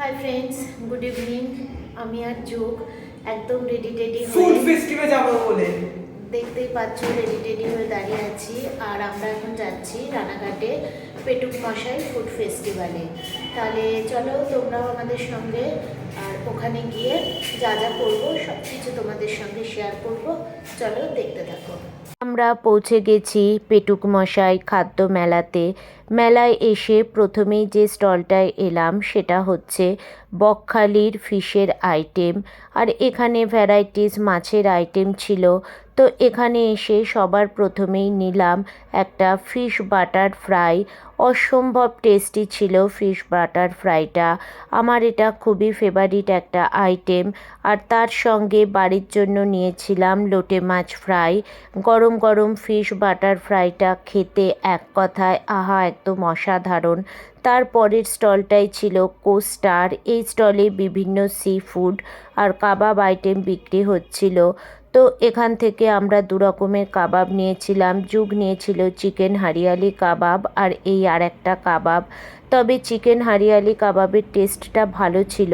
Hi friends, good evening. আমি আর যোগ একদম রেডি ফুড ফেস্টিভ্যালে যাবো বলে দেখতেই পাচ্ছ, রেডি হয়ে দাঁড়িয়ে আছি। আর আমরা এখন যাচ্ছি রানাঘাটে পেটুক মশাই ফুড ফেস্টিভ্যালে। তাহলে চলো তোমরাও আমাদের সঙ্গে, আর ওখানে গিয়ে যা যা করবো সব কিছু তোমাদের সঙ্গে শেয়ার করব। চলো দেখতে থাকো। আমরা পৌঁছে গেছি পেটুক মশাই খাদ্য মেলাতে। মেলায় এসে প্রথমেই যে স্টলটায় এলাম সেটা হচ্ছে বকখালির ফিশের আইটেম। আর এখানে ভ্যারাইটিস মাছের আইটেম ছিল। তো এখানে এসে সবার প্রথমেই নিলাম একটা ফিশ বাটার ফ্রাই। অসম্ভব টেস্টি ছিল ফিশ বাটার ফ্রাইটা। আমার এটা খুবই ফেভারিট একটা আইটেম। আর তার সঙ্গে বাড়ির জন্য নিয়েছিলাম লোটে মাছ ফ্রাই। গরম গরম ফিশ বাটার ফ্রাইটা খেতে এক কথায় আহা, একদম অসাধারণ। তারপরের স্টলটাই ছিল কোস্টার। এই স্টলে বিভিন্ন সি ফুড আর কাবাব আইটেম বিক্রি হচ্ছিল। তো এখান থেকে আমরা দু রকমের কাবাব নিয়েছিলাম। যুগ নিয়েছিল চিকেন হারিয়ালি কাবাব আর এই আর একটা কাবাব। তবে চিকেন হারিয়ালি কাবাবের টেস্টটা ভালো ছিল,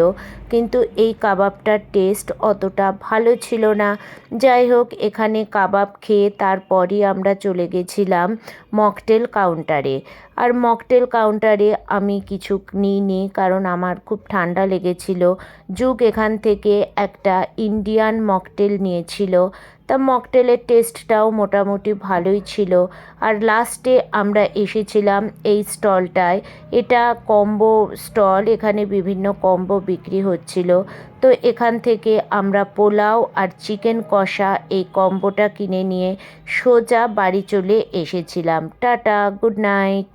কিন্তু এই কাবাবটার টেস্ট অতটা ভালো ছিল না। যাই হোক, এখানে কাবাব খেয়ে তারপরই আমরা চলে গেছিলাম মকটেল কাউন্টারে। আর মকটেল কাউন্টারে আমি কিছু নিইনি, কারণ আমার খুব ঠান্ডা লেগেছিল। যুগ এখান থেকে একটা ইন্ডিয়ান মকটেল নিয়েছিল। তা মকটেলের টেস্টটাও মোটামুটি ভালোই ছিল। আর লাস্টে আমরা এসেছিলাম এই স্টলটায়। এটা কম্বো স্টল, এখানে বিভিন্ন কম্বো বিক্রি হচ্ছিল। তো এখান থেকে আমরা পোলাও আর চিকেন কষা এই কম্বোটা কিনে নিয়ে সোজা বাড়ি চলে এসেছিলাম। Tata, good night.